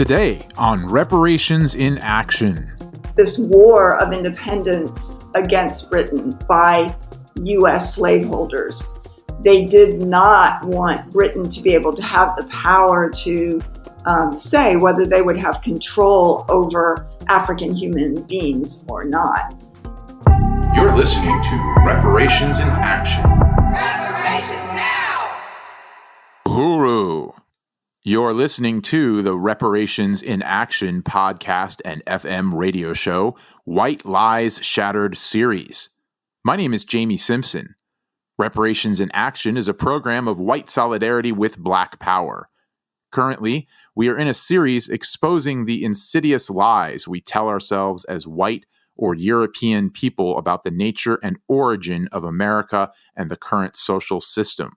Today on Reparations in Action. This war of independence against Britain by U.S. slaveholders. They did not want Britain to be able to have the power to say whether they would have control over African human beings or not. You're listening to Reparations in Action. Reparations now! Uhuru. You're listening to the Reparations in Action podcast and FM radio show, White Lies Shattered series. My name is Jamie Simpson. Reparations in Action is a program of white solidarity with Black power. Currently, we are in a series exposing the insidious lies we tell ourselves as white or European people about the nature and origin of America and the current social system.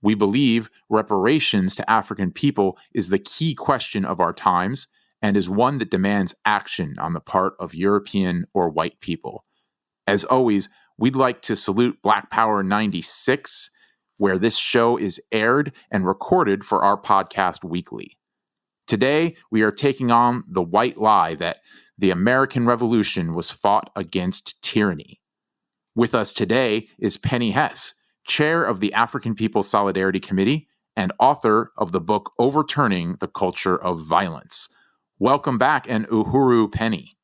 We believe reparations to African people is the key question of our times and is one that demands action on the part of European or white people. As always, we'd like to salute Black Power 96, where this show is aired and recorded for our podcast weekly. Today, we are taking on the white lie that the American Revolution was fought against tyranny. With us today is Penny Hess, chair of the African People's Solidarity Committee and author of the book Overturning the Culture of Violence. Welcome back, and Uhuru, Penny.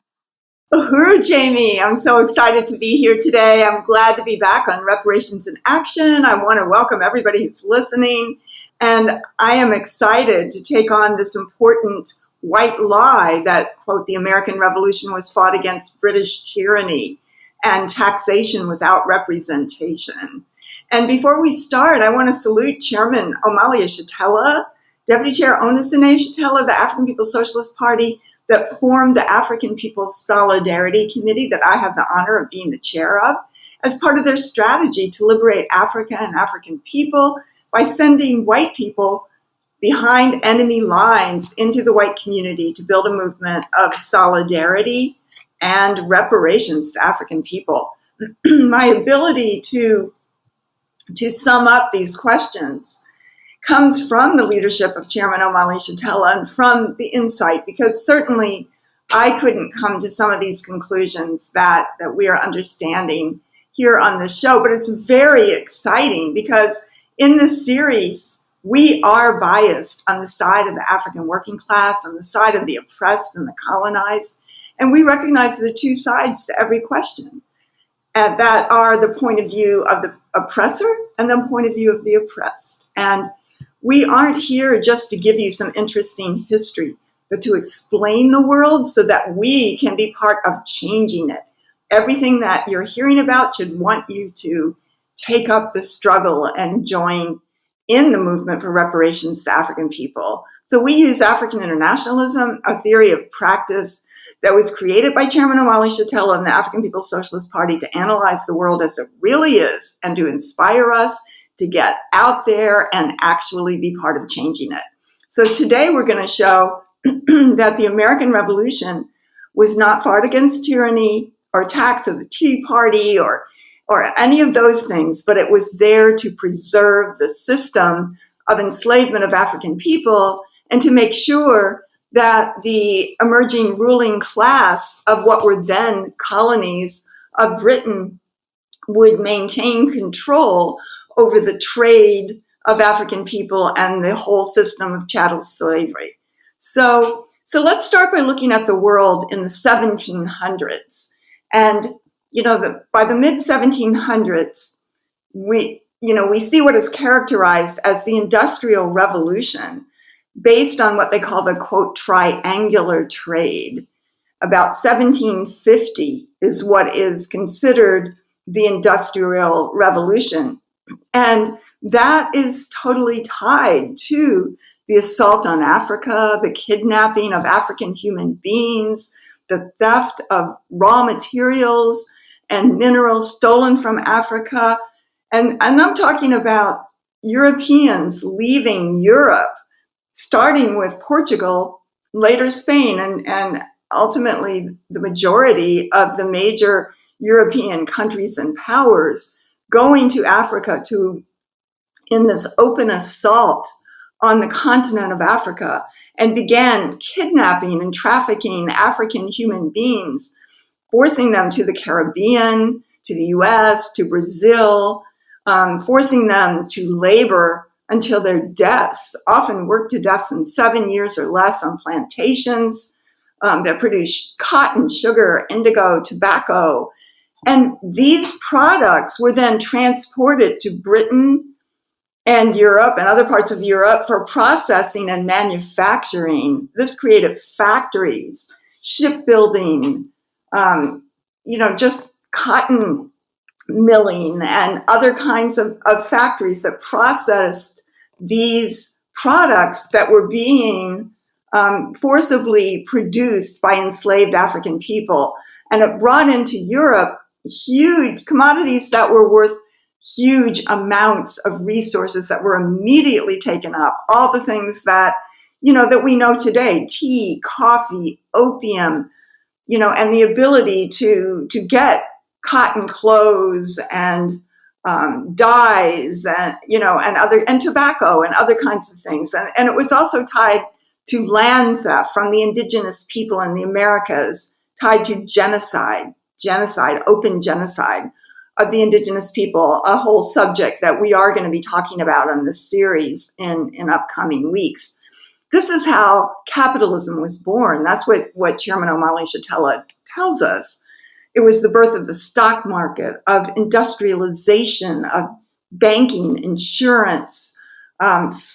Uhuru, Jamie. I'm so excited to be here today. I'm glad to be back on Reparations in Action. I want to welcome everybody who's listening. And I am excited to take on this important white lie that, quote, the American Revolution was fought against British tyranny and taxation without representation. And before we start, I want to salute Chairman Omali Yeshitela, Deputy Chair Onisene Yeshitela, the African People's Socialist Party, that formed the African People's Solidarity Committee that I have the honor of being the chair of, as part of their strategy to liberate Africa and African people by sending white people behind enemy lines into the white community to build a movement of solidarity and reparations to African people. My ability to sum up these questions comes from the leadership of Chairman Omali Yeshitela and from the insight, because certainly I couldn't come to some of these conclusions that we are understanding here on this show. But it's very exciting because in this series, we are biased on the side of the African working class, on the side of the oppressed and the colonized. And we recognize there are two sides to every question. And that are the point of view of the oppressor and the point of view of the oppressed. And we aren't here just to give you some interesting history, but to explain the world so that we can be part of changing it. Everything that you're hearing about should want you to take up the struggle and join in the movement for reparations to African people. So we use African internationalism, a theory of practice that was created by Chairman Omali Yeshitela and the African People's Socialist Party to analyze the world as it really is and to inspire us to get out there and actually be part of changing it. So today we're going to show that the American Revolution was not fought against tyranny or tax or the Tea Party or any of those things, but it was there to preserve the system of enslavement of African people and to make sure that the emerging ruling class of what were then colonies of Britain would maintain control over the trade of African people and the whole system of chattel slavery. So let's start by looking at the world in the 1700s. And, by the mid-1700s, we see what is characterized as the Industrial Revolution, based on what they call the, quote, triangular trade. About 1750 is what is considered the Industrial Revolution. And that is totally tied to the assault on Africa, the kidnapping of African human beings, the theft of raw materials and minerals stolen from Africa. And I'm talking about Europeans leaving Europe, starting with Portugal, later Spain, and ultimately the majority of the major European countries and powers going to Africa in this open assault on the continent of Africa and began kidnapping and trafficking African human beings, forcing them to the Caribbean, to the US, to Brazil, forcing them to labor until their deaths, often worked to deaths in 7 years or less on plantations that produce cotton, sugar, indigo, tobacco. And these products were then transported to Britain and Europe and other parts of Europe for processing and manufacturing. This created factories, shipbuilding, just cotton milling and other kinds of factories that processed these products that were being forcibly produced by enslaved African people. And it brought into Europe huge commodities that were worth huge amounts of resources that were immediately taken up. All the things that, that we know today, tea, coffee, opium, and the ability to get cotton clothes and dyes and tobacco and other kinds of things. And it was also tied to land theft from the indigenous people in the Americas, tied to genocide, open genocide of the indigenous people, a whole subject that we are going to be talking about on this series in upcoming weeks. This is how capitalism was born. That's what Chairman Omali Shatella tells us. It was the birth of the stock market, of industrialization, of banking, insurance,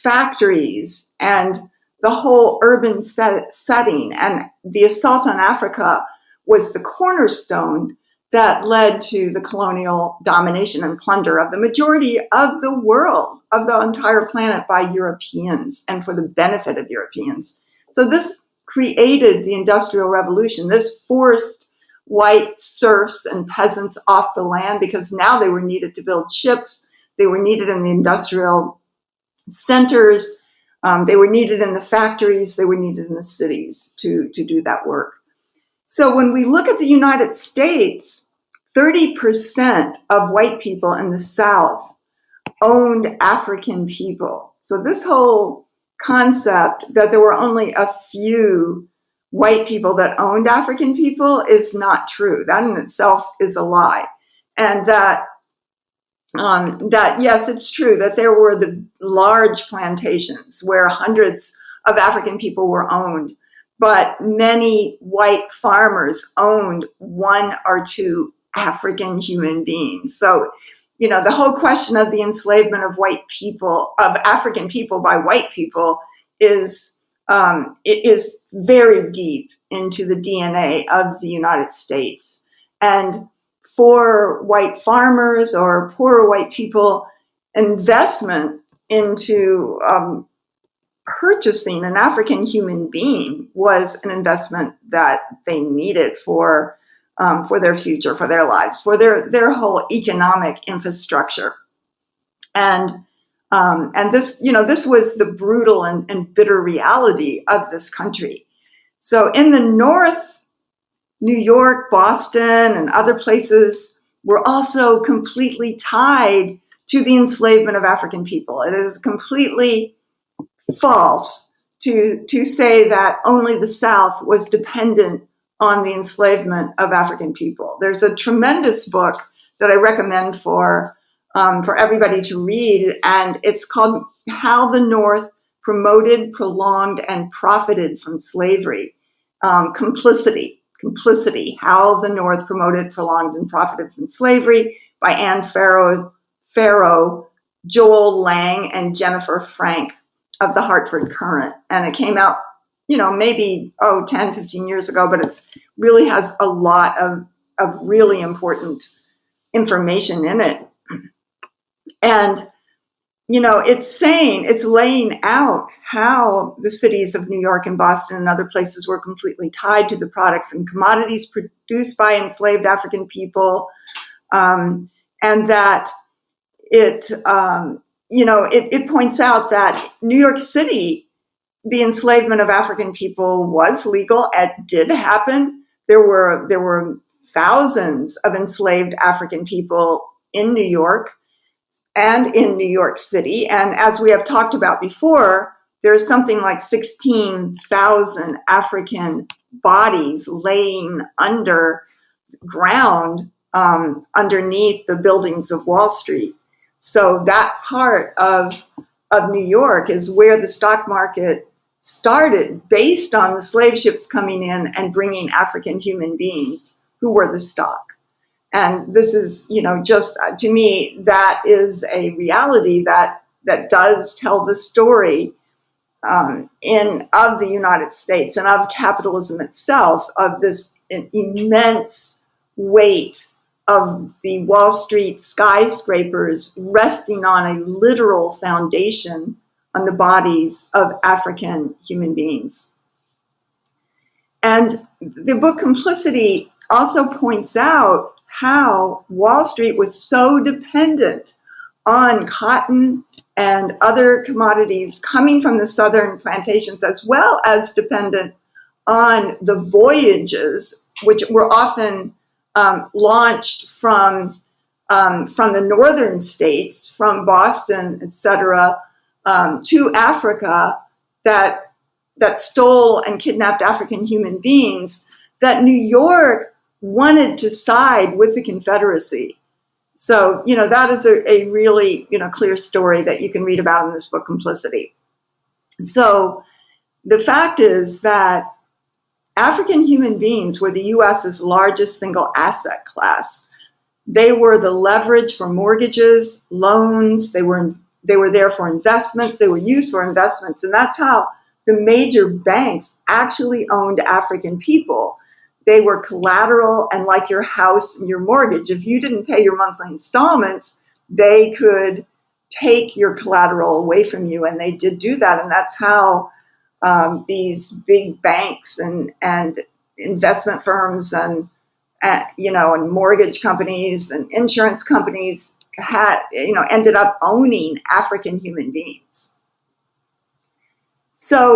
factories, and the whole urban setting. And the assault on Africa was the cornerstone that led to the colonial domination and plunder of the majority of the world, of the entire planet, by Europeans and for the benefit of Europeans. So this created the Industrial Revolution. This forced white serfs and peasants off the land because now they were needed to build ships. They were needed in the industrial centers. They were needed in the factories. They were needed in the cities to do that work. So when we look at the United States, 30% of white people in the South owned African people. So this whole concept that there were only a few white people that owned African people is not true. That in itself is a lie. And that yes, it's true that there were the large plantations where hundreds of African people were owned, but many white farmers owned one or two African human beings. So, the whole question of the enslavement of African people by white people is very deep into the DNA of the United States. And for white farmers or poorer white people, investment into purchasing an African human being was an investment that they needed for their future, for their lives, for their whole economic infrastructure. And this was the brutal and bitter reality of this country. So in the North, New York, Boston, and other places were also completely tied to the enslavement of African people. It is completely false to say that only the South was dependent on the enslavement of African people. There's a tremendous book that I recommend for everybody to read, and it's called How the North Promoted, Prolonged, and Profited from Slavery. Complicity, How the North Promoted, Prolonged, and Profited from Slavery by Anne Farrow, Joel Lang, and Jennifer Frank of the Hartford Courant. And it came out, maybe 10, 15 years ago, but it really has a lot of really important information in it. And, it's laying out how the cities of New York and Boston and other places were completely tied to the products and commodities produced by enslaved African people. And that it points out that New York City, the enslavement of African people was legal. It did happen. There were thousands of enslaved African people in New York and in New York City. And as we have talked about before, there's something like 16,000 African bodies laying underground underneath the buildings of Wall Street. So that part of New York is where the stock market started, based on the slave ships coming in and bringing African human beings who were the stock. And this is, just to me, that is a reality that does tell the story of the United States and of capitalism itself, of this immense weight of the Wall Street skyscrapers resting on a literal foundation on the bodies of African human beings. And the book Complicity also points out how Wall Street was so dependent on cotton and other commodities coming from the southern plantations, as well as dependent on the voyages, which were often launched from the northern states, from Boston, etc., to Africa, that stole and kidnapped African human beings, that New York wanted to side with the Confederacy. So, that is a really, clear story that you can read about in this book, Complicity. So the fact is that African human beings were the U.S.'s largest single asset class. They were the leverage for mortgages, loans. They were there for investments. They were used for investments. And that's how the major banks actually owned African people. They were collateral, and like your house and your mortgage, if you didn't pay your monthly installments, they could take your collateral away from you, and they did do that. And that's how these big banks and investment firms and mortgage companies and insurance companies ended up owning African human beings. So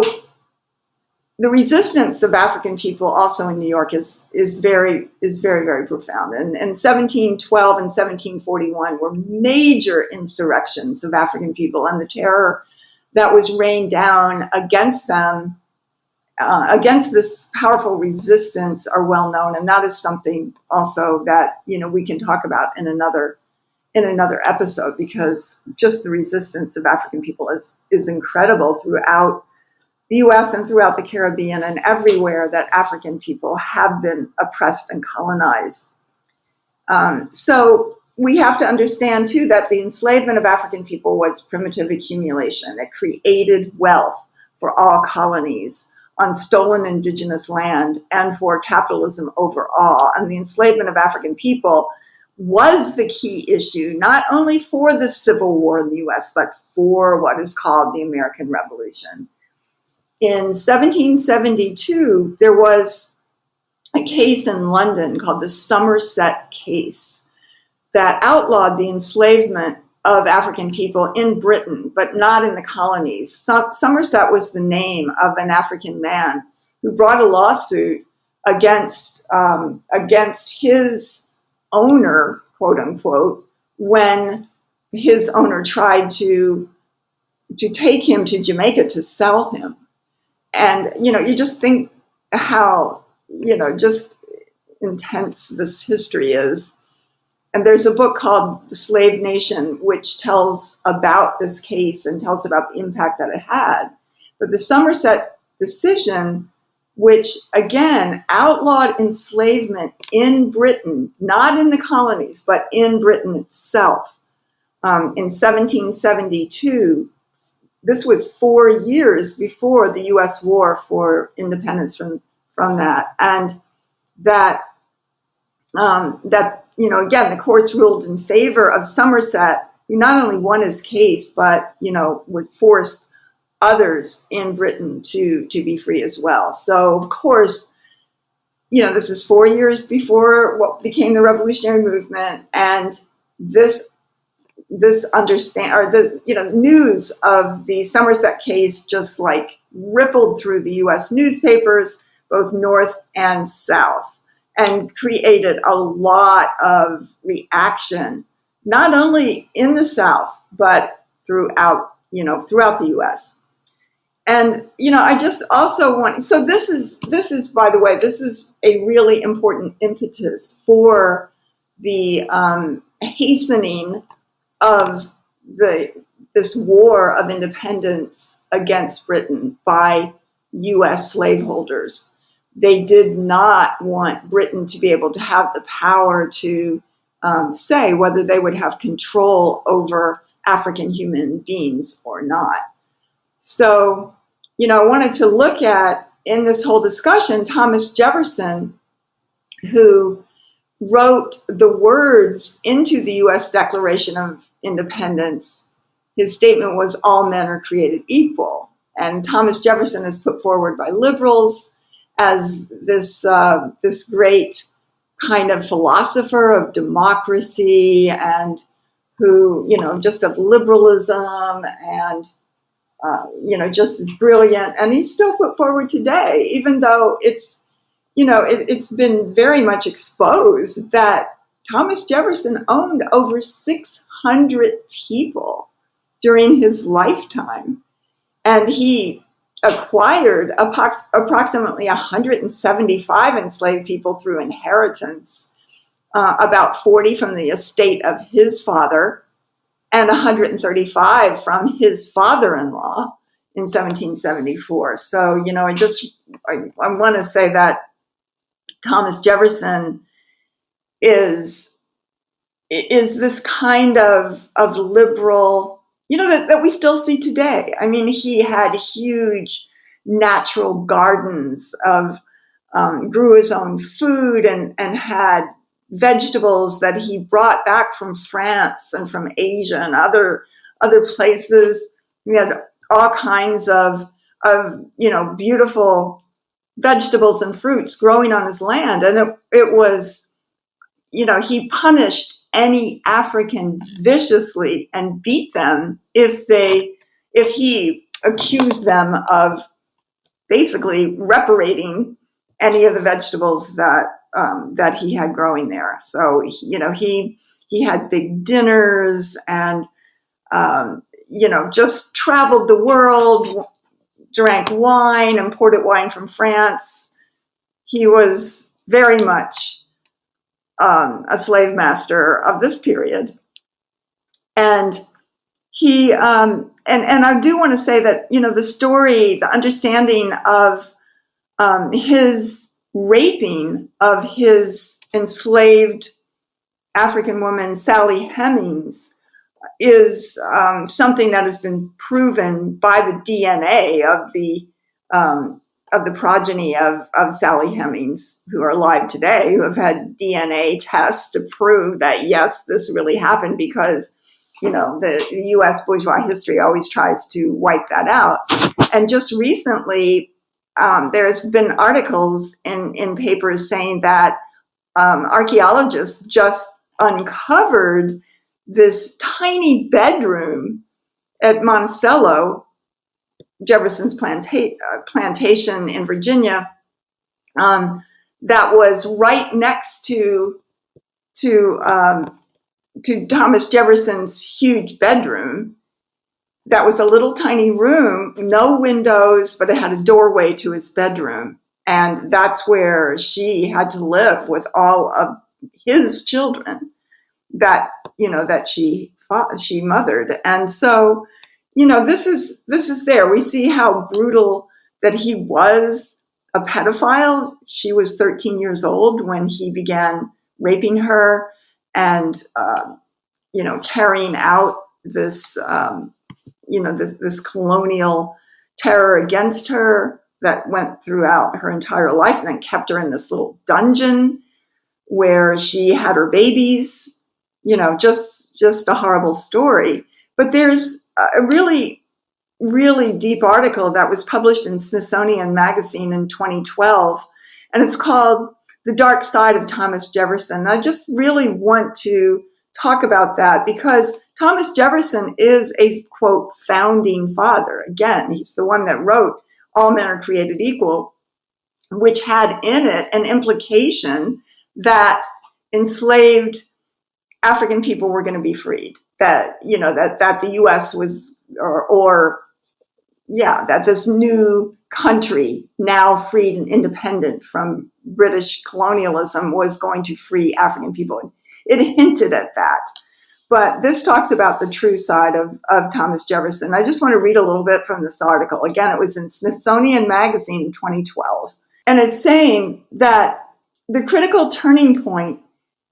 the resistance of African people also in New York is very, very profound. And 1712 and 1741 were major insurrections of African people, and the terror that was rained down against them, against this powerful resistance, are well known. And that is something also that we can talk about in another episode, because just the resistance of African people is incredible throughout the U.S. and throughout the Caribbean and everywhere that African people have been oppressed and colonized. So we have to understand, too, that the enslavement of African people was primitive accumulation. It created wealth for all colonies on stolen indigenous land and for capitalism overall. And the enslavement of African people was the key issue, not only for the Civil War in the U.S., but for what is called the American Revolution. In 1772, there was a case in London called the Somerset case that outlawed the enslavement of African people in Britain, but not in the colonies. Somerset was the name of an African man who brought a lawsuit against his owner, quote unquote, when his owner tried to take him to Jamaica to sell him. And, you just think how, just intense this history is. And there's a book called The Slave Nation, which tells about this case and tells about the impact that it had. But the Somerset decision, which, again, outlawed enslavement in Britain, not in the colonies, but in Britain itself, in 1772, this was 4 years before the U.S. war for independence from that. And that again, the courts ruled in favor of Somerset, who not only won his case, but, would force others in Britain to be free as well. So, of course, this is 4 years before what became the revolutionary movement. And this news of the Somerset case just rippled through the U.S. newspapers, both North and South, and created a lot of reaction, not only in the South, but throughout the U.S. And, I just also want, so this is, by the way, this is a really important impetus for the hastening of this war of independence against Britain by U.S. slaveholders. They did not want Britain to be able to have the power to say whether they would have control over African human beings or not. So, I wanted to look at, in this whole discussion, Thomas Jefferson, who wrote the words into the U.S. Declaration of Independence. His statement was, all men are created equal. And Thomas Jefferson is put forward by liberals as this great kind of philosopher of democracy and who, just of liberalism and, just brilliant. And he's still put forward today, even though it's been very much exposed that Thomas Jefferson owned over 600 people during his lifetime. And he acquired approximately 175 enslaved people through inheritance, about 40 from the estate of his father, and 135 from his father-in-law in 1774. So, I want to say that Thomas Jefferson is this kind of liberal, that we still see today. I mean, he had huge natural gardens grew his own food and had vegetables that he brought back from France and from Asia and other places. He had all kinds of beautiful vegetables and fruits growing on his land. And it was, he punished any African viciously and beat them if he accused them of basically reparating any of the vegetables that he had growing there. So, he had big dinners and, just traveled the world, drank wine, imported wine from France. He was very much a slave master of this period. And he, and I do want to say that, the story, the understanding of his raping of his enslaved African woman, Sally Hemings, is something that has been proven by the DNA of the progeny of Sally Hemings, who are alive today, who have had DNA tests to prove that, yes, this really happened, because, the U.S. bourgeois history always tries to wipe that out. And just recently, there's been articles in papers saying that archaeologists just uncovered this tiny bedroom at Monticello, Jefferson's plantation in Virginia, that was right next to Thomas Jefferson's huge bedroom. That was a little tiny room, no windows, but it had a doorway to his bedroom. And that's where she had to live with all of his children that she mothered. And so, this is there. We see how brutal that he was a pedophile. She was 13 years old when he began raping her and, carrying out this, this colonial terror against her that went throughout her entire life, and then kept her in this little dungeon where she had her babies. Just a horrible story. But there's a really, really deep article that was published in Smithsonian Magazine in 2012, and it's called The Dark Side of Thomas Jefferson. I just really want to talk about that because Thomas Jefferson is a, quote, founding father. Again, he's the one that wrote All Men Are Created Equal, which had in it an implication that enslaved African people were going to be freed, that, that the U.S. was, or that this new country, now freed and independent from British colonialism, was going to free African people. It hinted at that. But this talks about the true side of Thomas Jefferson. I just want to read a little bit from this article. Again, it was in Smithsonian Magazine in 2012. And it's saying that the critical turning point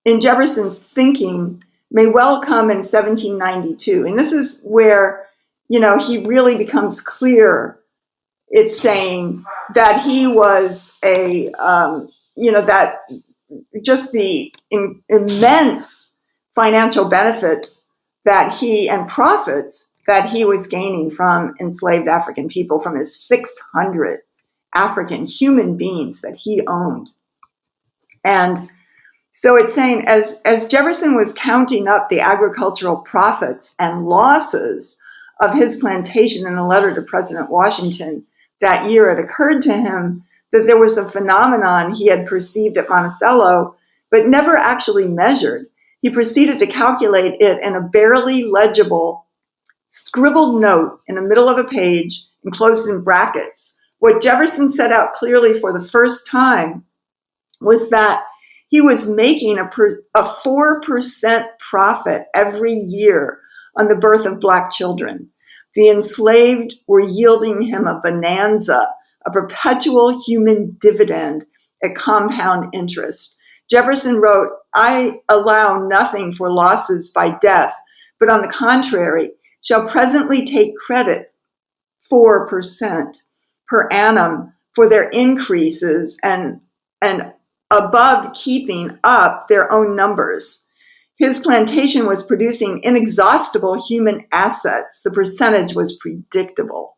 in Jefferson's thinking may well come in 1792. And this is where, he really becomes clear. It's saying that he was that just the immense financial benefits and profits that he was gaining from enslaved African people, from his 600 African human beings that he owned. And so it's saying, as Jefferson was counting up the agricultural profits and losses of his plantation in a letter to President Washington that year, it occurred to him that there was a phenomenon he had perceived at Monticello, but never actually measured. He proceeded to calculate it in a barely legible, scribbled note in the middle of a page, enclosed in brackets. What Jefferson set out clearly for the first time was that he was making a 4% profit every year on the birth of Black children. The enslaved were yielding him a bonanza, a perpetual human dividend at compound interest. Jefferson wrote, "I allow nothing for losses by death, but on the contrary, shall presently take credit 4% per annum for their increases and above keeping up their own numbers." His plantation was producing inexhaustible human assets. The percentage was predictable.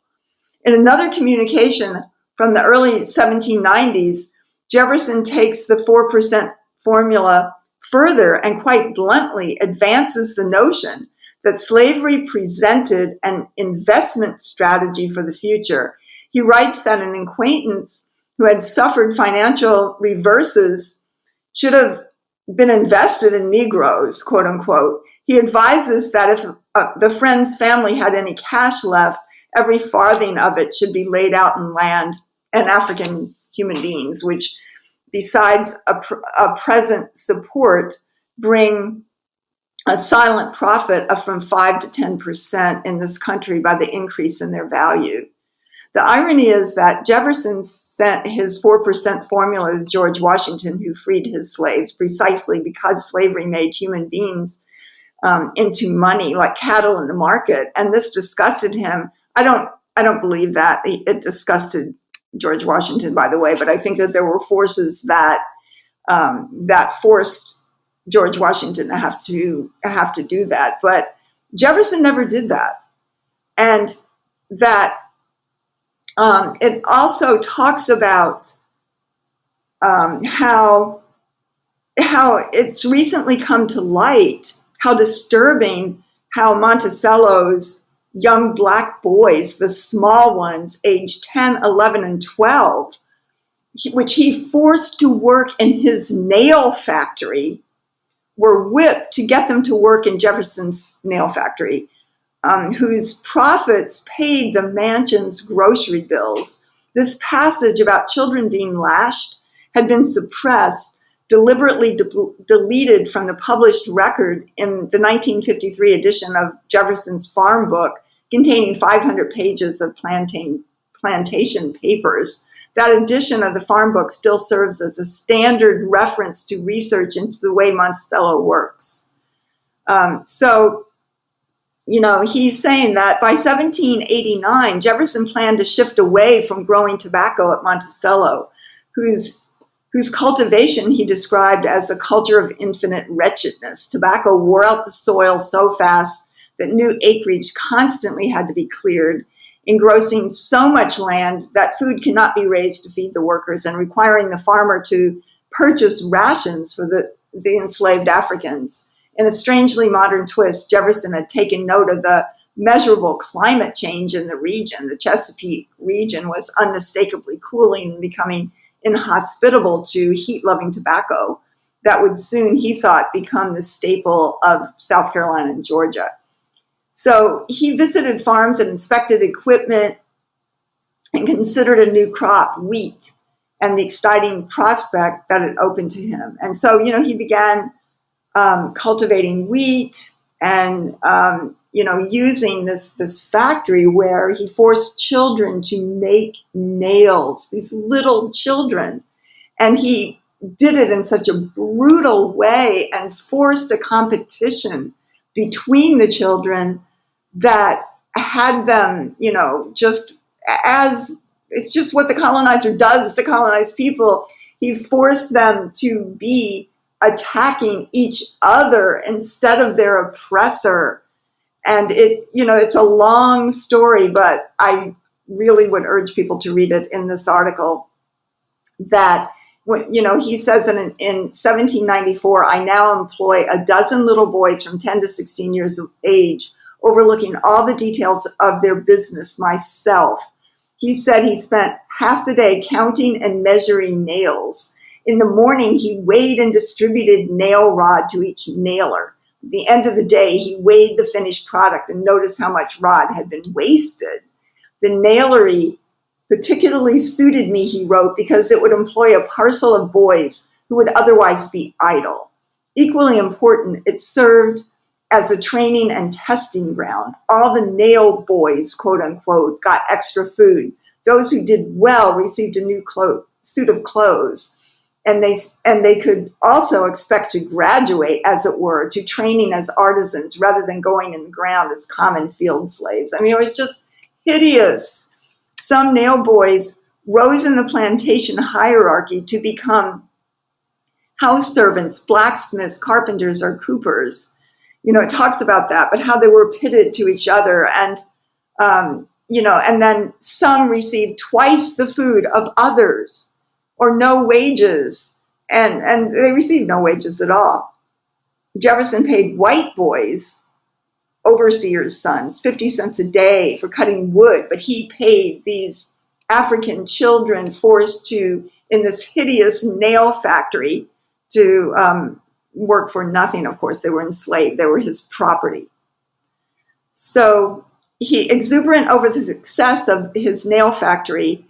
In another communication from the early 1790s, Jefferson takes the 4% formula further and quite bluntly advances the notion that slavery presented an investment strategy for the future. He writes that an acquaintance who had suffered financial reverses should have been invested in Negroes, quote unquote. He advises that if the friend's family had any cash left, every farthing of it should be laid out in land and African human beings, which, besides a present support, bring a silent profit of from 5 to 10% in this country by the increase in their value. The irony is that Jefferson sent his 4% formula to George Washington, who freed his slaves, precisely because slavery made human beings into money, like cattle in the market. And this disgusted him. I don't believe that it disgusted George Washington, by the way, but I think that there were forces that forced George Washington to have to do that. But Jefferson never did that. And that it also talks about how it's recently come to light how disturbing how Monticello's young Black boys, the small ones, aged 10, 11, and 12, which he forced to work in his nail factory, were whipped to get them to work in Jefferson's nail factory, whose profits paid the mansion's grocery bills. This passage about children being lashed had been suppressed, deliberately deleted from the published record in the 1953 edition of Jefferson's farm book, containing 500 pages of plantation papers. That edition of the farm book still serves as a standard reference to research into the way Monticello works. He's saying that by 1789, Jefferson planned to shift away from growing tobacco at Monticello, whose cultivation he described as a culture of infinite wretchedness. Tobacco wore out the soil so fast that new acreage constantly had to be cleared, engrossing so much land that food cannot be raised to feed the workers and requiring the farmer to purchase rations for the enslaved Africans. In a strangely modern twist, Jefferson had taken note of the measurable climate change in the region. The Chesapeake region was unmistakably cooling and becoming inhospitable to heat-loving tobacco that would soon, he thought, become the staple of South Carolina and Georgia. So he visited farms and inspected equipment and considered a new crop, wheat, and the exciting prospect that it opened to him. And so, he began cultivating wheat and, using this factory where he forced children to make nails, these little children. And he did it in such a brutal way and forced a competition between the children that had them, just as it's just what the colonizer does to colonized people. He forced them to be attacking each other instead of their oppressor. And it's a long story, but I really would urge people to read it in this article. That he says that in 1794, I now employ a dozen little boys from 10 to 16 years of age, overlooking all the details of their business myself. He said he spent half the day counting and measuring nails. In the morning, he weighed and distributed nail rod to each nailer. At the end of the day, he weighed the finished product and noticed how much rod had been wasted. The nailery particularly suited me, he wrote, because it would employ a parcel of boys who would otherwise be idle. Equally important, it served as a training and testing ground. All the nail boys, quote unquote, got extra food. Those who did well received a new suit of clothes. And they could also expect to graduate, as it were, to training as artisans rather than going in the ground as common field slaves. I mean, it was just hideous. Some nail boys rose in the plantation hierarchy to become house servants, blacksmiths, carpenters, or coopers. It talks about that, but how they were pitted to each other. And, and then some received twice the food of others, or no wages. And they received no wages at all. Jefferson paid white boys, overseers' sons, 50 cents a day for cutting wood, but he paid these African children forced to, in this hideous nail factory, to work for nothing. Of course, they were enslaved. They were his property. So he, exuberant over the success of his nail factory,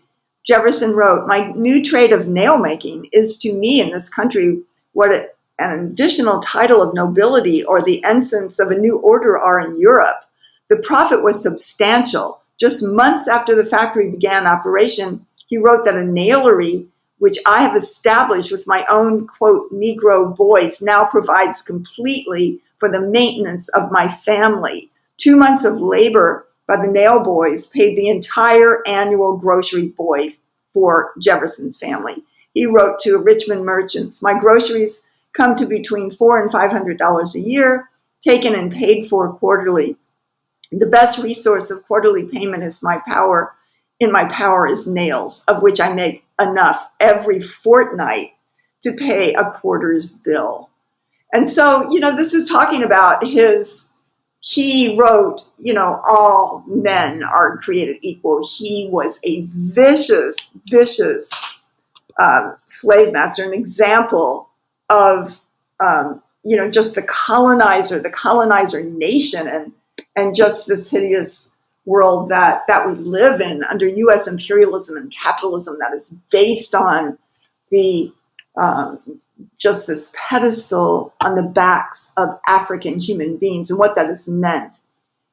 Jefferson wrote, "My new trade of nail making is to me in this country what an additional title of nobility or the ensigns of a new order are in Europe. The profit was substantial. Just months after the factory began operation, he wrote that a nailery, which I have established with my own, quote, Negro boys, now provides completely for the maintenance of my family. 2 months of labor by the nail boys paid the entire annual grocery boy for Jefferson's family." He wrote to Richmond merchants, "My groceries come to between $400 and $500 a year, taken and paid for quarterly. The best resource of quarterly payment is in my power is nails, of which I make enough every fortnight to pay a quarter's bill." And so, this is talking about he wrote, all men are created equal. He was a vicious slave master, an example of, just the colonizer nation and just this hideous world that we live in under U.S. imperialism and capitalism that is based on the just this pedestal on the backs of African human beings and what that has meant.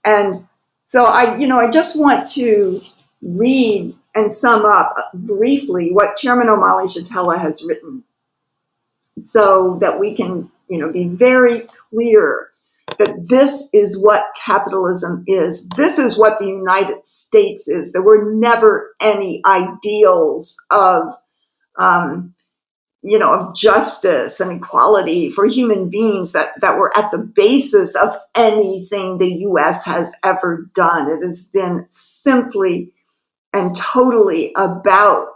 And so I just want to read and sum up briefly what Chairman Omali Shatella has written so that we can, be very clear that this is what capitalism is. This is what the United States is. There were never any ideals of justice and equality for human beings that were at the basis of anything the U.S. has ever done. It has been simply and totally about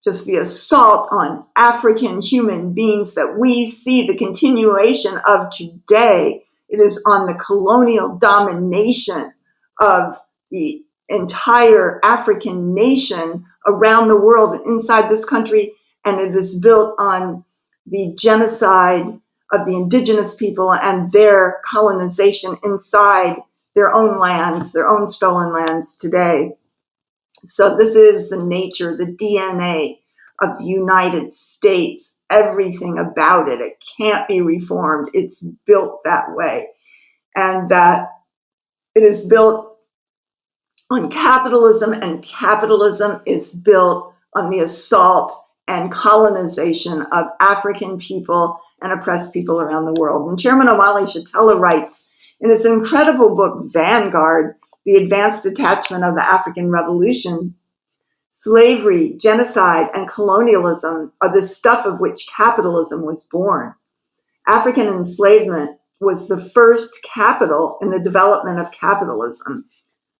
just the assault on African human beings that we see the continuation of today. It is on the colonial domination of the entire African nation around the world and inside this country. And it is built on the genocide of the Indigenous people and their colonization inside their own lands, their own stolen lands today. So this is the nature, the DNA of the United States, everything about it. It can't be reformed. It's built that way. And that it is built on capitalism, and capitalism is built on the assault and colonization of African people and oppressed people around the world. And Chairman Omali Shatella writes in his incredible book, Vanguard, The Advanced Detachment of the African Revolution, slavery, genocide, and colonialism are the stuff of which capitalism was born. African enslavement was the first capital in the development of capitalism.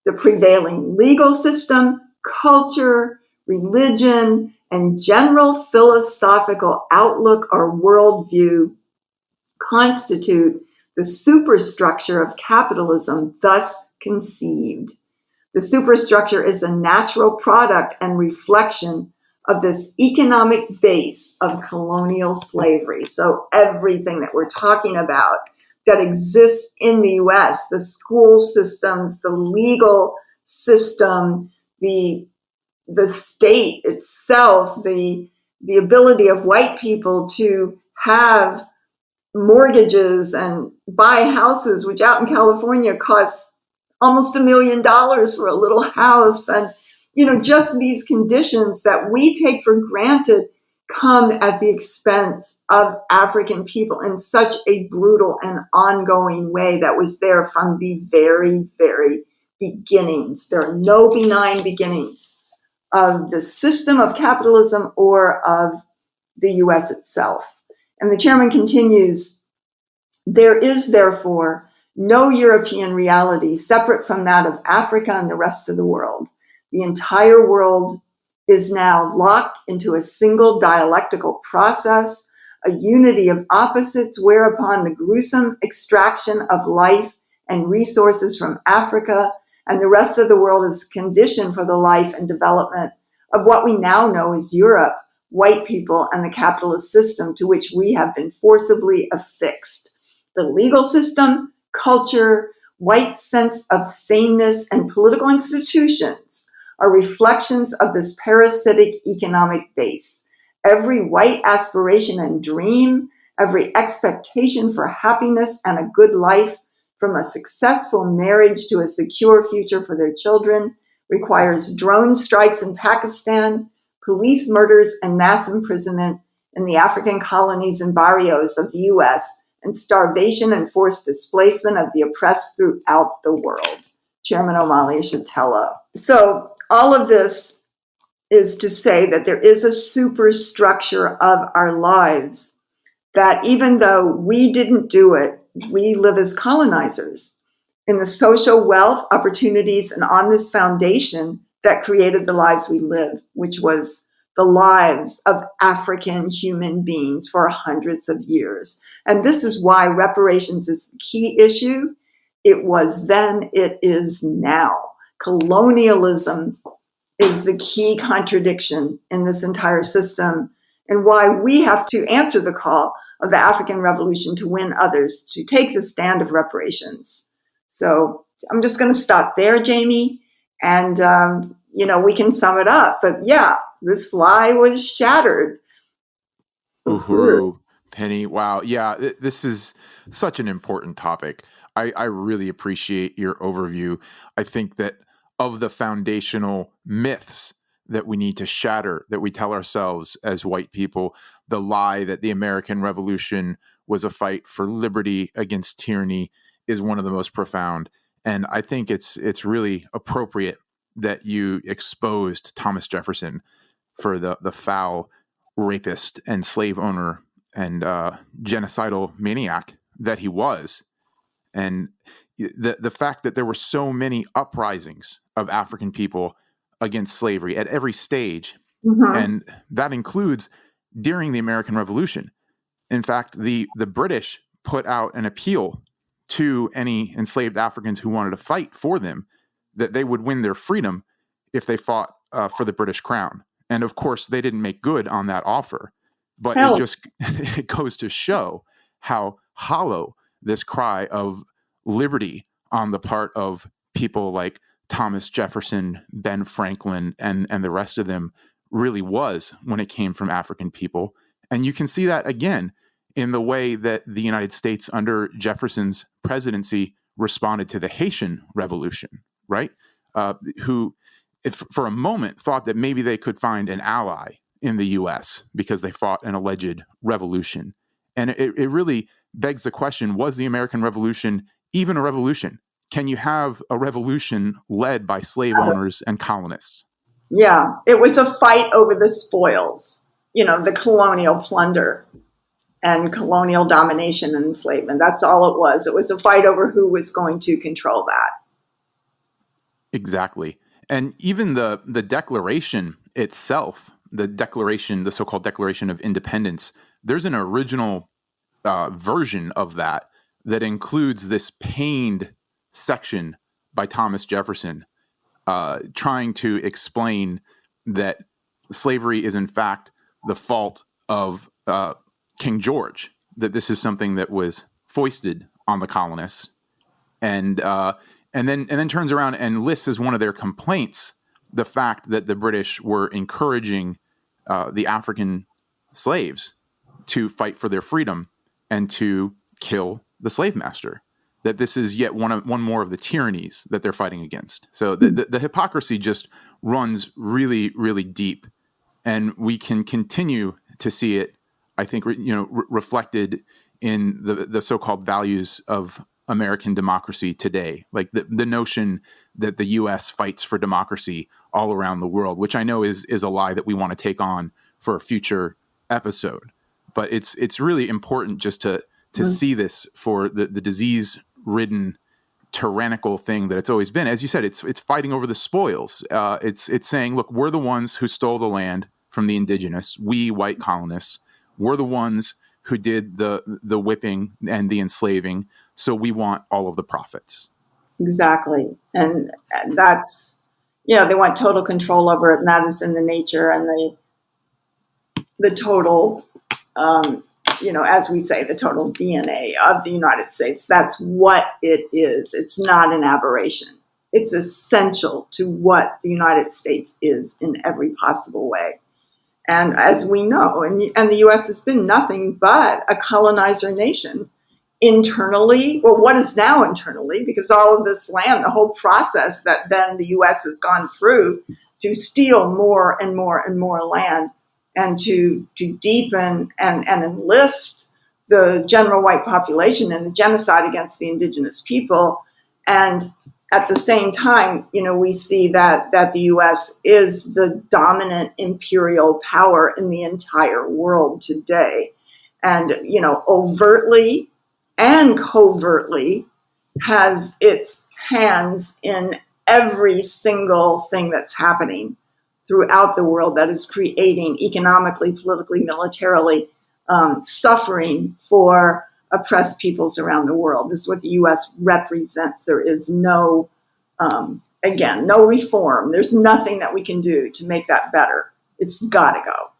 The prevailing legal system, culture, religion, and general philosophical outlook or worldview constitute the superstructure of capitalism thus conceived. The superstructure is a natural product and reflection of this economic base of colonial slavery. So everything that we're talking about that exists in the US, the school systems, the legal system, the state itself, the ability of white people to have mortgages and buy houses, which out in California costs almost $1 million for a little house. And, just these conditions that we take for granted come at the expense of African people in such a brutal and ongoing way that was there from the very, very beginnings. There are no benign beginnings of the system of capitalism or of the US itself. And the chairman continues, there is therefore no European reality separate from that of Africa and the rest of the world. The entire world is now locked into a single dialectical process, a unity of opposites whereupon the gruesome extraction of life and resources from Africa and the rest of the world is conditioned for the life and development of what we now know as Europe, white people, and the capitalist system to which we have been forcibly affixed. The legal system, culture, white sense of sameness, and political institutions are reflections of this parasitic economic base. Every white aspiration and dream, every expectation for happiness and a good life, from a successful marriage to a secure future for their children, requires drone strikes in Pakistan, police murders and mass imprisonment in the African colonies and barrios of the US, and starvation and forced displacement of the oppressed throughout the world. Chairman Omali Shatella. So all of this is to say that there is a superstructure of our lives that even though we didn't do it, we live as colonizers in the social wealth, opportunities, and on this foundation that created the lives we live, which was the lives of African human beings for hundreds of years. And this is why reparations is the key issue. It was then, it is now. Colonialism is the key contradiction in this entire system, and why we have to answer the call of the African Revolution to win others, to take the stand of reparations. So I'm just going to stop there, Jamie, and we can sum it up. But yeah, this lie was shattered. Uhuru, Penny. Wow. Yeah, this is such an important topic. I really appreciate your overview. I think that of the foundational myths that we need to shatter, that we tell ourselves as white people, the lie that the American Revolution was a fight for liberty against tyranny is one of the most profound. And I think it's really appropriate that you exposed Thomas Jefferson for the foul rapist and slave owner and genocidal maniac that he was. And the fact that there were so many uprisings of African people against slavery at every stage, and that includes during the American Revolution. In fact, the British put out an appeal to any enslaved Africans who wanted to fight for them that they would win their freedom if they fought for the British crown. And of course, they didn't make good on that offer. But it goes to show how hollow this cry of liberty on the part of people like Thomas Jefferson, Ben Franklin, and the rest of them really was when it came from African people. And you can see that again in the way that the United States under Jefferson's presidency responded to the Haitian Revolution, right? Who, if for a moment, thought that maybe they could find an ally in the U.S. because they fought an alleged revolution. And it really begs the question, was the American Revolution even a revolution? Can you have a revolution led by slave owners and colonists? Yeah, it was a fight over the spoils, the colonial plunder and colonial domination and enslavement. That's all it was. It was a fight over who was going to control that. Exactly. And even the Declaration itself, the so-called Declaration of Independence, there's an original version of that includes this pained section by Thomas Jefferson trying to explain that slavery is in fact the fault of King George, that this is something that was foisted on the colonists, and then turns around and lists as one of their complaints the fact that the British were encouraging the African slaves to fight for their freedom and to kill the slave master. That this is yet one more of the tyrannies that they're fighting against. So the hypocrisy just runs really, really deep, and we can continue to see it, I think, reflected in the so-called values of American democracy today, like the notion that the U.S. fights for democracy all around the world, which I know is a lie that we want to take on for a future episode. But it's really important just to see this for the disease-ridden, tyrannical thing that it's always been. As you said, it's fighting over the spoils. It's saying, look, we're the ones who stole the land from the indigenous. We white colonists, we're the ones who did the whipping and the enslaving. So we want all of the profits. Exactly, and that's they want total control over it, and that is in the nature and the total. As we say, the total DNA of the United States. That's what it is. It's not an aberration. It's essential to what the United States is in every possible way. And as we know, and the U.S. has been nothing but a colonizer nation internally, or what is now internally, because all of this land, the whole process that then the U.S. has gone through to steal more and more and more land, and to deepen and enlist the general white population in the genocide against the indigenous people. And at the same time, we see that the U.S. is the dominant imperial power in the entire world today. And, overtly and covertly has its hands in every single thing that's happening throughout the world that is creating economically, politically, militarily suffering for oppressed peoples around the world. This is what the U.S. represents. There is no reform. There's nothing that we can do to make that better. It's got to go.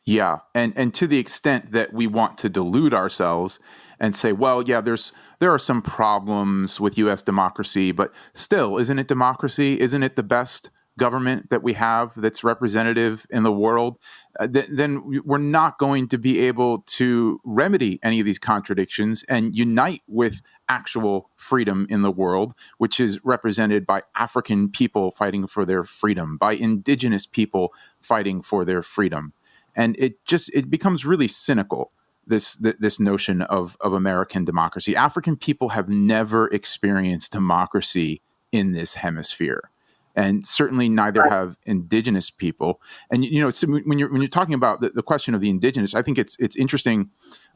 Yeah, and to the extent that we want to delude ourselves and say, well, yeah, there are some problems with U.S. democracy, but still, isn't it democracy? Isn't it the best government that we have that's representative in the world? Then we're not going to be able to remedy any of these contradictions and unite with actual freedom in the world, which is represented by African people fighting for their freedom, by indigenous people fighting for their freedom. And it becomes really cynical, this notion of American democracy. African people have never experienced democracy in this hemisphere. And certainly neither have indigenous people. And so when you're talking about the question of the indigenous, I think it's interesting.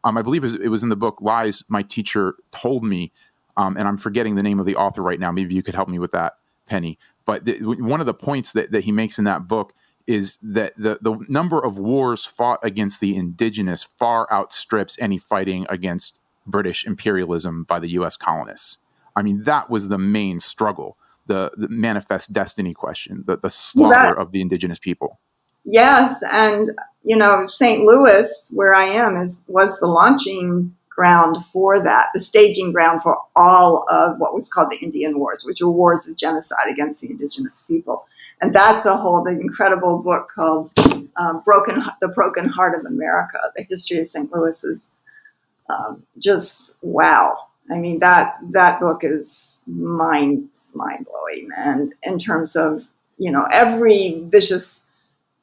I believe it was in the book Lies My Teacher Told Me, and I'm forgetting the name of the author right now. Maybe you could help me with that, Penny. But one of the points that he makes in that book is that the number of wars fought against the indigenous far outstrips any fighting against British imperialism by the U.S. colonists. I mean, that was the main struggle. The manifest destiny question, the slaughter of the indigenous people. Yes, and St. Louis, where I am, was the launching ground for that, the staging ground for all of what was called the Indian Wars, which were wars of genocide against the indigenous people. And that's the incredible book called The Broken Heart of America, The History of St. Louis is just wow. I mean, that book is mind-blowing. And in terms of, every vicious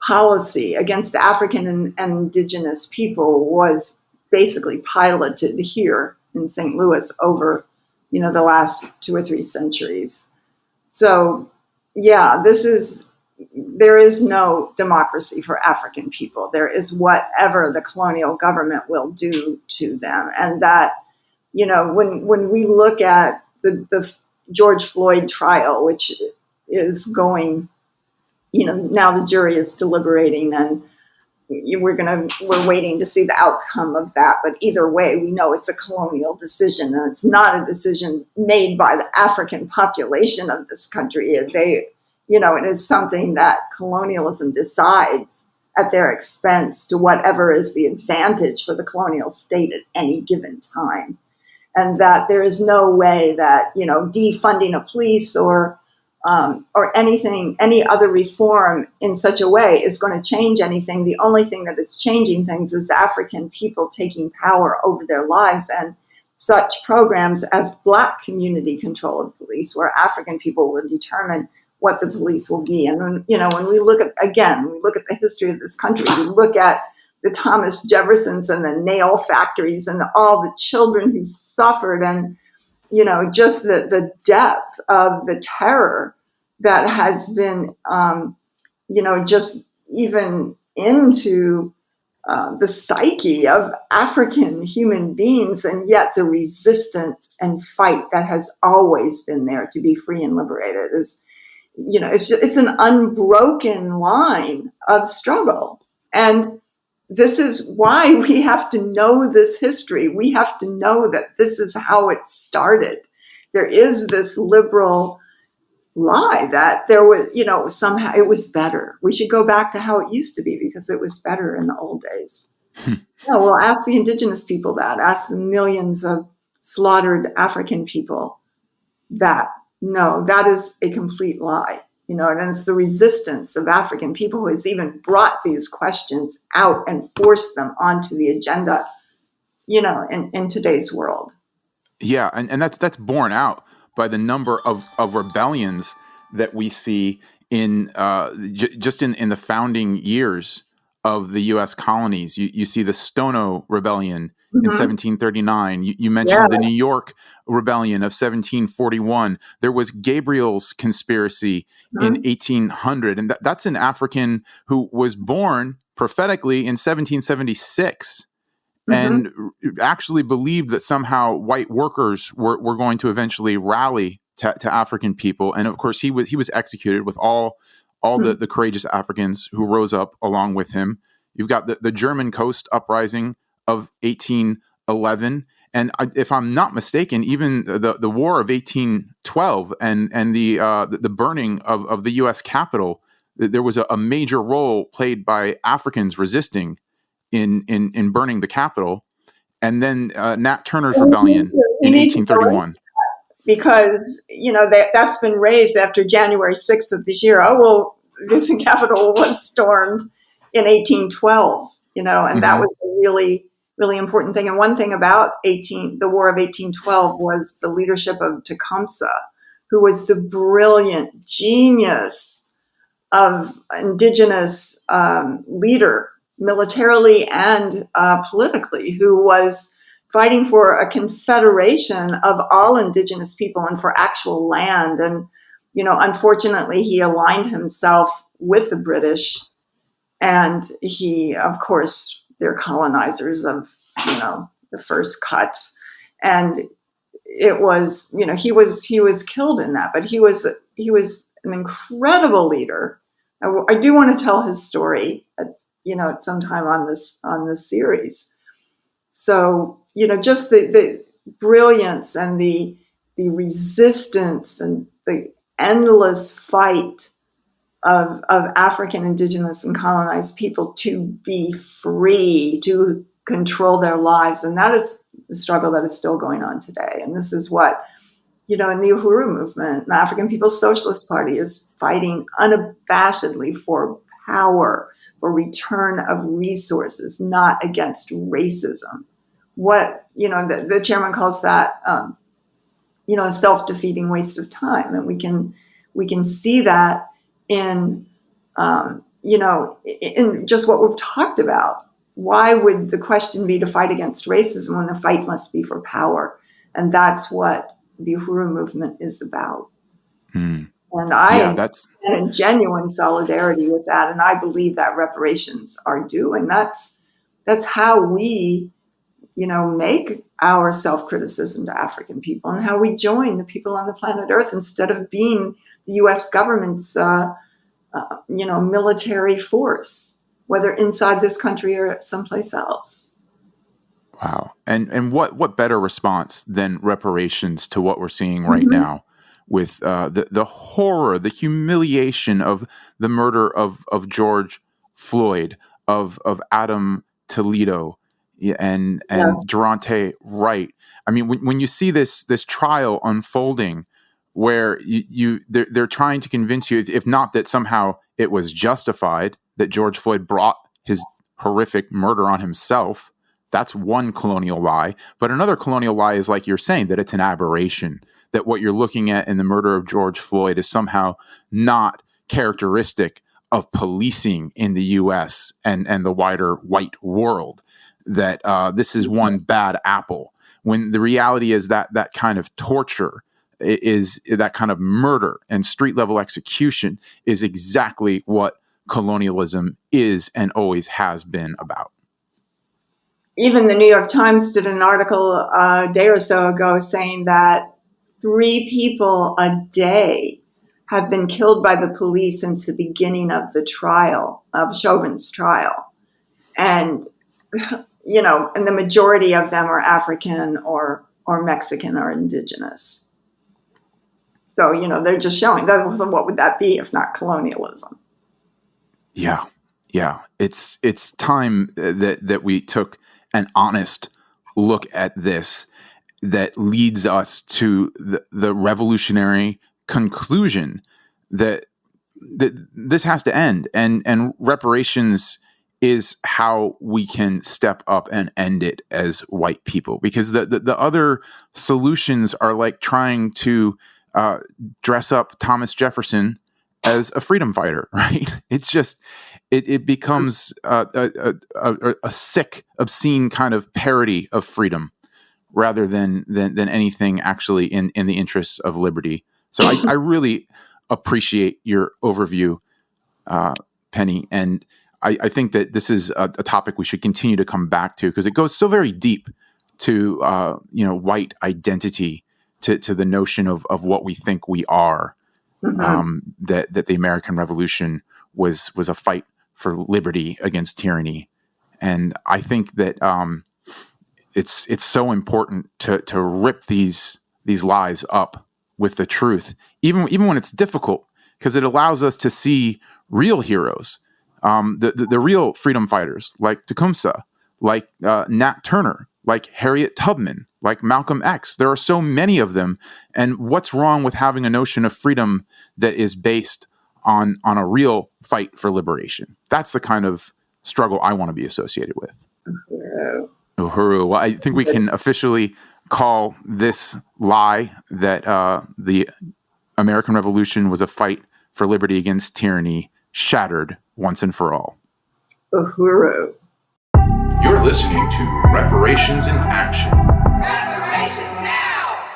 policy against African and indigenous people was basically piloted here in St. Louis over, the last 2 or 3 centuries. So, yeah, there is no democracy for African people. There is whatever the colonial government will do to them. And that, when we look at the George Floyd trial, which is going, now the jury is deliberating, and we're waiting to see the outcome of that. But either way, we know it's a colonial decision, and it's not a decision made by the African population of this country. It is something that colonialism decides at their expense to whatever is the advantage for the colonial state at any given time. And that there is no way that, defunding a police or anything, any other reform in such a way is going to change anything. The only thing that is changing things is African people taking power over their lives, and such programs as Black community control of police, where African people will determine what the police will be. And when we look at the history of this country, we look at the Thomas Jeffersons and the nail factories and all the children who suffered, and just the depth of the terror that has been, just even into the psyche of African human beings, and yet the resistance and fight that has always been there to be free and liberated is, it's an unbroken line of struggle. And this is why we have to know this history. We have to know that this is how it started. There is this liberal lie that there was, somehow it was better. We should go back to how it used to be because it was better in the old days. No, well, ask the indigenous people that. Ask the millions of slaughtered African people that. No, that is a complete lie. And it's the resistance of African people who has even brought these questions out and forced them onto the agenda, in today's world. Yeah, and that's borne out by the number of rebellions that we see in just in the founding years of the U.S. colonies. You see the Stono Rebellion in 1739. You mentioned the New York Rebellion of 1741. There was Gabriel's Conspiracy in 1800. And that's an African who was born prophetically in 1776 and actually believed that somehow white workers were going to eventually rally to African people. And of course, he was executed with all the courageous Africans who rose up along with him. You've got the German Coast Uprising of 1811. And if I'm not mistaken, even the War of 1812 and the burning of the U.S. Capitol, there was a major role played by Africans resisting in burning the Capitol. And then Nat Turner's Rebellion in 1831. Because, that's been raised after January 6th of this year. Oh, well, the Capitol was stormed in 1812, and that was a really, really important thing. And one thing about the War of 1812 was the leadership of Tecumseh, who was the brilliant genius of indigenous leader, militarily and politically, who was fighting for a confederation of all indigenous people and for actual land. And, unfortunately, he aligned himself with the British, and he, of course, they're colonizers of, the first cut. And it was, he was killed in that, but he was an incredible leader. I do want to tell his story at some time on this series. So, just the brilliance and the resistance and the endless fight of African, indigenous, and colonized people to be free, to control their lives. And that the struggle that is still going on today. And this is what, in the Uhuru movement, the African People's Socialist Party is fighting unabashedly for power, for return of resources, not against racism. What, the chairman calls that, a self-defeating waste of time. And we can see that in, in just what we've talked about. Why would the question be to fight against racism when the fight must be for power? And that's what the Uhuru movement is about. And I am in genuine solidarity with that. And I believe that reparations are due. And that's how we, make our self-criticism to African people, and how we join the people on the planet Earth instead of being the U.S. government's, military force, whether inside this country or someplace else. Wow. And what better response than reparations to what we're seeing right now with the horror, the humiliation of the murder of George Floyd, of Adam Toledo, and Durante Wright. I mean, when you see this trial unfolding, where they're trying to convince you, if not that somehow it was justified, that George Floyd brought his horrific murder on himself. That's one colonial lie. But another colonial lie is, like you're saying, that it's an aberration, that what you're looking at in the murder of George Floyd is somehow not characteristic of policing in the U.S. and the wider white world, that this is one bad apple, when the reality is that kind of torture, is that kind of murder and street level execution is exactly what colonialism is and always has been about. Even the New York Times did an article a day or so ago saying that 3 people a day have been killed by the police since the beginning of the trial, of Chauvin's trial. And, and the majority of them are African or Mexican or Indigenous. So, they're just showing that. What would that be if not colonialism? Yeah. It's time that we took an honest look at this, that leads us to the revolutionary conclusion that this has to end, and reparations is how we can step up and end it as white people, because the other solutions are like trying to dress up Thomas Jefferson as a freedom fighter, right? It's just it becomes a sick, obscene kind of parody of freedom, rather than anything actually in the interests of liberty. So I really appreciate your overview, Penny, and I think that this is a topic we should continue to come back to, because it goes so very deep to white identity, to the notion of what we think we are. That the American Revolution was a fight for liberty against tyranny, and I think that it's so important to rip these lies up with the truth, even when it's difficult, because it allows us to see real heroes, the real freedom fighters like Tecumseh, like Nat Turner, like Harriet Tubman, like Malcolm X. There are so many of them. And what's wrong with having a notion of freedom that is based on a real fight for liberation? That's the kind of struggle I want to be associated with. Uhuru. Well, I think we can officially call this lie that the American Revolution was a fight for liberty against tyranny shattered once and for all. Uhuru. You're listening to Reparations in Action. Reparations now!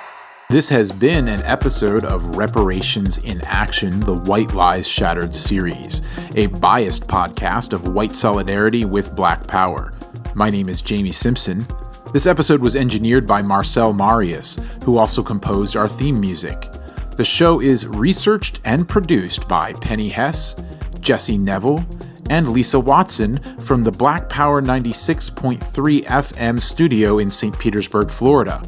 This has been an episode of Reparations in Action, the White Lies Shattered series, a biased podcast of white solidarity with Black power. My name is Jamie Simpson. This episode was engineered by Marcel Marius, who also composed our theme music. The show is researched and produced by Penny Hess, Jesse Neville, and Lisa Watson from the Black Power 96.3 FM studio in St. Petersburg, Florida.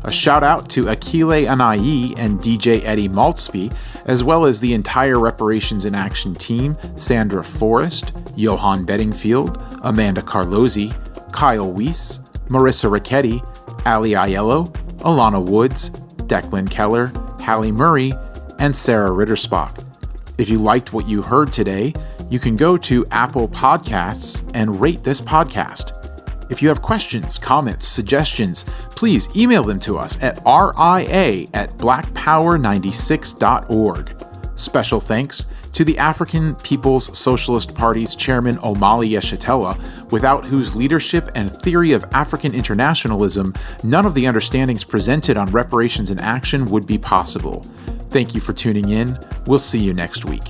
A shout out to Akile Anayi and DJ Eddie Maltzby, as well as the entire Reparations in Action team, Sandra Forrest, Johan Bedingfield, Amanda Carlozzi, Kyle Weiss, Marissa Ricchetti, Ali Aiello, Alana Woods, Declan Keller, Hallie Murray, and Sarah Rittersbach. If you liked what you heard today, you can go to Apple Podcasts and rate this podcast. If you have questions, comments, suggestions, please email them to us at ria@blackpower96.org. Special thanks to the African People's Socialist Party's chairman Omali Yeshitela, without whose leadership and theory of African internationalism, none of the understandings presented on Reparations in Action would be possible. Thank you for tuning in. We'll see you next week.